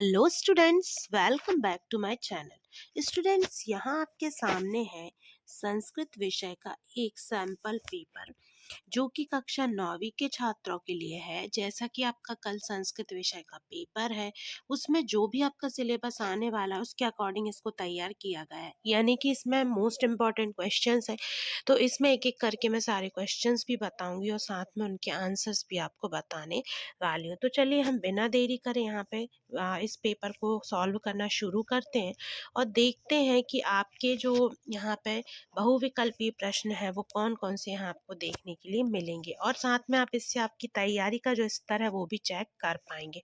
Hello students, welcome back to my channel. Students, यहाँ आपके सामने है संस्कृत विषय का एक सैंपल पेपर जो कि कक्षा 9वीं के छात्रों के लिए है। जैसा कि आपका कल संस्कृत विषय का पेपर है, उसमें जो भी आपका सिलेबस आने वाला है उसके अकॉर्डिंग इसको तैयार किया गया है, यानी कि इसमें मोस्ट इम्पॉर्टेंट क्वेश्चंस है। तो इसमें एक एक करके मैं सारे क्वेश्चंस भी बताऊंगी और साथ में उनके आंसर्स भी आपको बताने वाली हूँ। तो चलिए हम बिना देरी करे यहाँ पे इस पेपर को सॉल्व करना शुरू करते हैं और देखते हैं कि आपके जो यहाँ पे बहुविकल्पीय प्रश्न है वो कौन कौन से यहाँ आपको देखने के लिए मिलेंगे, और साथ में आप इससे आपकी तैयारी का जो स्तर है वो भी चेक कर पाएंगे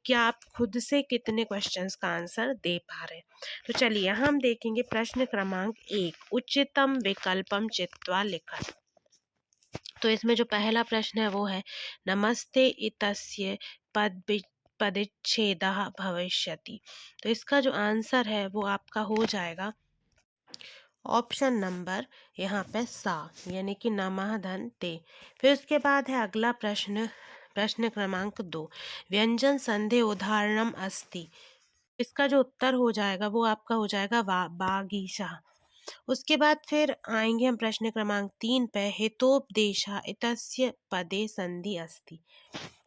कि आप खुद से कितने क्वेश्चंस का आंसर दे पा रहे हैं। तो चलिए यहाँ हम देखेंगे प्रश्न क्रमांक 1, उच्चतम विकल्पम चित्वा लिखत। तो इसमें जो पहला प्रश्न है वो है नमस्ते इतस्य पद पदच्छेदः भविष्यति। तो इसका जो आंसर है वो आपका हो जाएगा ऑप्शन नंबर यहाँ पे सा, यानी कि नमः धन ते। फिर उसके बाद है अगला प्रश्न, प्रश्न क्रमांक 2, व्यंजन संधि उदाहरणम अस्ति। इसका जो उत्तर हो जाएगा वो आपका हो जाएगा बागीशा। उसके बाद फिर आएंगे हम प्रश्न क्रमांक 3 पे, हितोपदेशः इतस्य पदे संधि अस्ति।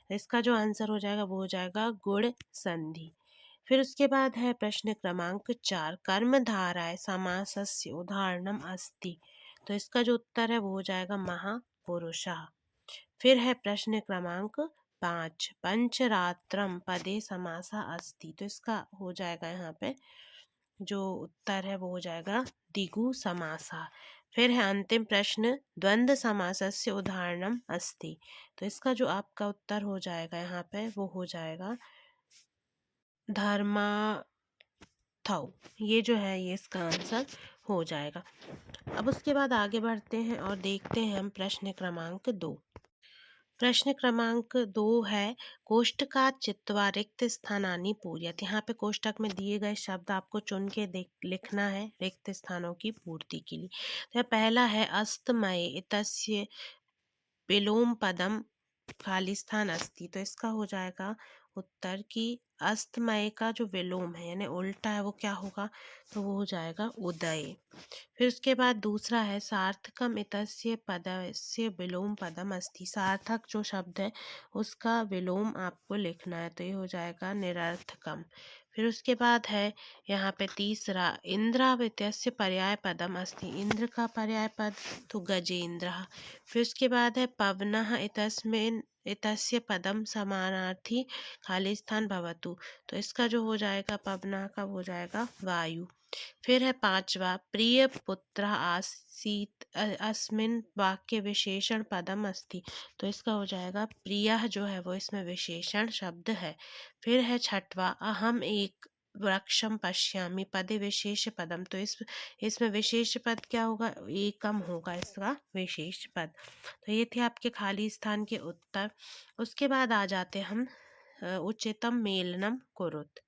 इसका जो आंसर हो जाएगा वो हो जाएगा गुण संधि। फिर उसके बाद है प्रश्न क्रमांक 4, कर्मधाराय समासस्य उदाहरणम अस्ति। तो इसका जो उत्तर है वो हो जाएगा महापुरुषः। फिर है प्रश्न क्रमांक 5, पंचरात्रम पदे समासा अस्ति। तो इसका हो जाएगा यहाँ पे जो उत्तर है वो हो जाएगा दिगु समासा। फिर है अंतिम प्रश्न, द्वंद्व समासस्य उदाहरणम अस्ति। तो इसका जो आपका उत्तर हो जाएगा यहाँ पे वो हो जाएगा धर्माथौ। ये जो है ये इसका आंसर हो जाएगा। अब उसके बाद आगे बढ़ते हैं और देखते हैं हम प्रश्न क्रमांक 2। प्रश्न क्रमांक 2 है कोष्टकात चित्वा रिक्त स्थानानि पूर्यत। यहाँ पे कोष्टक में दिए गए शब्द आपको चुन के लिखना है रिक्त स्थानों की पूर्ति के लिए। तो पहला है अस्तमय इतस्य विलोम पदम खाली स्थान अस्ति। तो इसका हो जाएगा उत्तर की अस्तमय का जो विलोम है यानी उल्टा है वो क्या होगा, तो वो हो जाएगा उदय। फिर उसके बाद दूसरा है सार्थकम इतस्य पदस्य विलोम पदम अस्ति। सार्थक जो शब्द है उसका विलोम आपको लिखना है, तो ये हो जाएगा निरर्थकम। फिर उसके बाद है यहाँ पे तीसरा, इंद्रावत्यस्य पर्याय पदम अस्ति। इंद्र का पर्याय पद तो गजेंद्र। फिर उसके बाद है पवनः इतस्मिन् इतस्य पदम समानार्थी खाली स्थान भवतु। तो इसका जो हो जाएगा पवनः का हो जाएगा वायु। फिर है पांचवा, प्रिय पुत्र आसीत अस्मिन वाक्य विशेषण पदम अस्ति। तो इसका हो जाएगा प्रिय जो है वो इसमें विशेषण शब्द है। फिर है छठवा, अहम एक वृक्षम पश्यामि पदे विशेष पदम। तो इसमें विशेष पद क्या होगा, एकम होगा इसका विशेष पद। तो ये थे आपके खाली स्थान के उत्तर। उसके बाद आ जाते हम उचितम मेलनम कुरुत।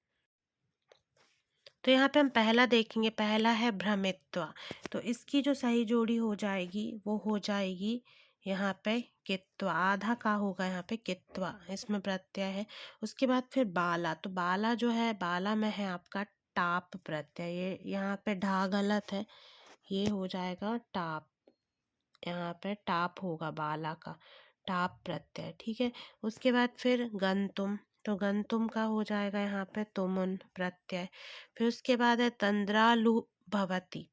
तो यहाँ पे हम पहला देखेंगे, पहला है भ्रमित्वा। तो इसकी जो सही जोड़ी हो जाएगी वो हो जाएगी यहाँ पे कित्वा। आधा का होगा यहाँ पे कित्वा, इसमें प्रत्यय है। उसके बाद फिर बाला। तो बाला जो है, बाला में है आपका टाप प्रत्यय। ये यहाँ पे ढा गलत है, ये हो जाएगा टाप। यहाँ पे टाप होगा बाला का, टाप प्रत्यय, ठीक है। उसके बाद फिर गंतुम। तो गंतुम का हो जाएगा यहाँ पे तुमुन प्रत्यय। फिर उसके बाद है तंद्रालु भवती।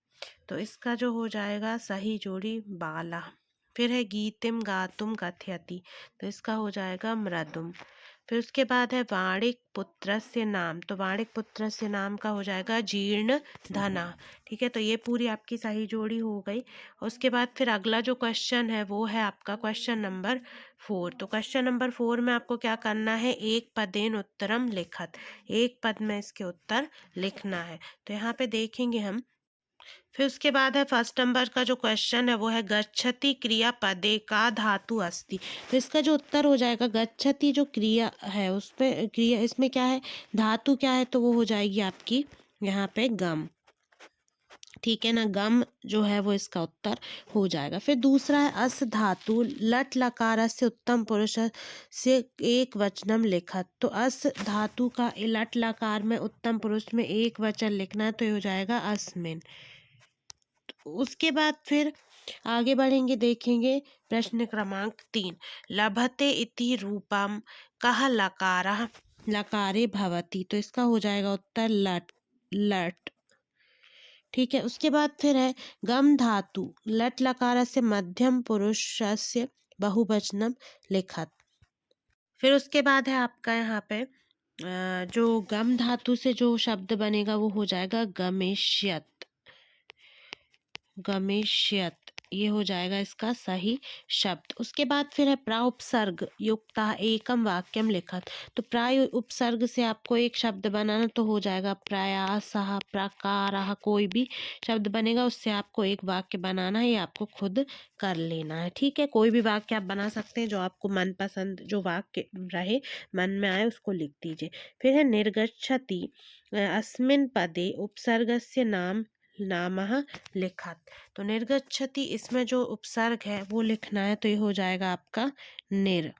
तो इसका जो हो जाएगा सही जोड़ी बाला। फिर है गीतिम गातुम कथयति। तो इसका हो जाएगा मृदुम। फिर उसके बाद है वाणिक पुत्रस्य नाम। तो वाणिक पुत्रस्य नाम का हो जाएगा जीर्ण धना, ठीक है। तो ये पूरी आपकी सही जोड़ी हो गई। उसके बाद फिर अगला जो क्वेश्चन है वो है आपका क्वेश्चन नंबर 4। तो क्वेश्चन नंबर 4 में आपको क्या करना है, एक पदेन उत्तरम लिखत। एक पद में इसके उत्तर लिखना है। तो यहाँ पे देखेंगे हम। फिर उसके बाद है फर्स्ट नंबर का जो क्वेश्चन है वो है गच्छति क्रिया पदे का धातु अस्ति। तो इसका जो उत्तर हो जाएगा, गच्छति जो क्रिया है उस पे क्रिया, इसमें क्या है धातु क्या है, तो वो हो जाएगी आपकी यहाँ पे गम, ठीक है ना, गम जो है वो इसका उत्तर हो जाएगा। फिर दूसरा है अस धातु लट लकार से उत्तम पुरुष से एक वचनम लिखत। तो अस धातु का लट लकार में उत्तम पुरुष में एक वचन लिखना है, तो ये हो जाएगा अस्मिन। उसके बाद फिर आगे बढ़ेंगे, देखेंगे प्रश्न क्रमांक 3, लभते इति रूपम कह लकारः लकारे भवति। तो इसका हो जाएगा उत्तर लट लट। ठीक है, उसके बाद फिर है गम धातु लट लकार से मध्यम पुरुषस्य बहुवचनम लिखत। फिर उसके बाद है आपका यहाँ पे जो गम धातु से जो शब्द बनेगा वो हो जाएगा गमिष्यत। गमिष्यत ये हो जाएगा इसका सही शब्द। उसके बाद फिर है प्राउपसर्ग युक्ता एकम वाक्यम लिखत। तो प्राय उपसर्ग से आपको एक शब्द बनाना, तो हो जाएगा प्रयासः प्रकारः, कोई भी शब्द बनेगा उससे आपको एक वाक्य बनाना है, ये आपको खुद कर लेना है। ठीक है, कोई भी वाक्य आप बना सकते हैं, जो आपको मनपसंद जो वाक्य रहे मन में आए उसको लिख दीजिए। फिर है निर्गच्छति अस्मिन् पदे उपसर्गस्य नामः लिखत। तो निर्गच्छति इसमें जो उपसर्ग है वो लिखना है, तो ये हो जाएगा आपका निर।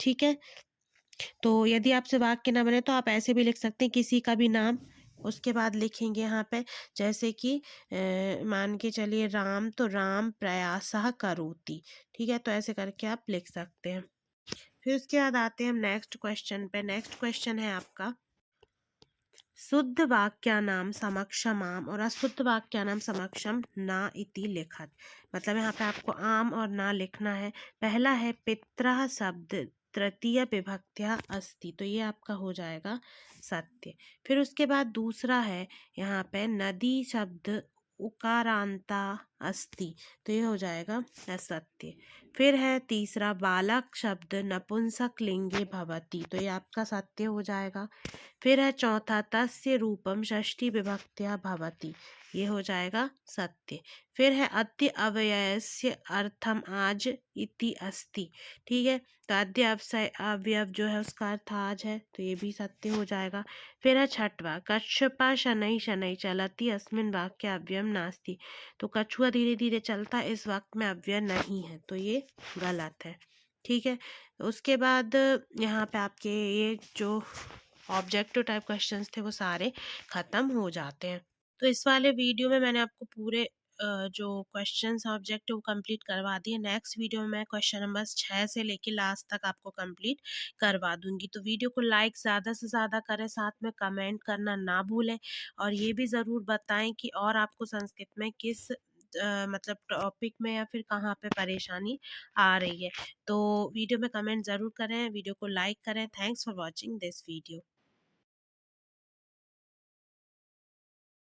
ठीक है, तो यदि आपसे वाक्य ना बने तो आप ऐसे भी लिख सकते हैं किसी का भी नाम, उसके बाद लिखेंगे यहाँ पे जैसे कि मान के चलिए राम, तो राम प्रयासः करोति। ठीक है, तो ऐसे करके आप लिख सकते हैं। फिर उसके बाद आते हैं हम नेक्स्ट क्वेश्चन पे। नेक्स्ट क्वेश्चन है आपका शुद्ध वाक्यानाम समक्षम आम और अशुद्ध वाक्यानाम समक्षम ना इति लिखत। मतलब यहाँ पे आपको आम और ना लिखना है। पहला है पित्रः शब्द तृतीय विभक्त्या अस्ति, तो ये आपका हो जाएगा सत्य। फिर उसके बाद दूसरा है यहाँ पे नदी शब्द उकारांता अस्ति, तो ये हो जाएगा असत्य। फिर है तीसरा बालक शब्द नपुंसक लिंगे भवति, तो ये आपका सत्य हो जाएगा। फिर है चौथा तस्य रूपम षष्ठी विभक्त्या भवति, ये हो जाएगा सत्य। फिर है अद्य अव्ययस्य अर्थम आज इति अस्ति। ठीक है, तो अद्य अवयव जो है उसका अर्थ आज है, तो ये भी सत्य हो जाएगा। फिर है छठवा कच्छपा शनै शनै चलति अस्मिन् वाक्य अव्ययम नास्ति। तो कछुआ धीरे धीरे चलता इस वाक्य में अव्यय नहीं है, तो ये गलत है। ठीक है, उसके बाद यहाँ पे आपके ये जो ऑब्जेक्टिव टाइप क्वेश्चंस थे वो सारे ख़त्म हो जाते हैं। तो इस वाले वीडियो में मैंने आपको पूरे जो क्वेश्चंस ऑब्जेक्टिव कंप्लीट करवा दिए। नेक्स्ट वीडियो में मैं क्वेश्चन नंबर 6 से लेके लास्ट तक आपको कंप्लीट करवा दूंगी। तो वीडियो को लाइक ज़्यादा से ज़्यादा करें, साथ में कमेंट करना ना भूलें और ये भी ज़रूर बताएं कि और आपको संस्कृत में किस मतलब टॉपिक में या फिर कहाँ पे परेशानी आ रही है। तो वीडियो में कमेंट ज़रूर करें, वीडियो को लाइक करें। Thanks for watching this video.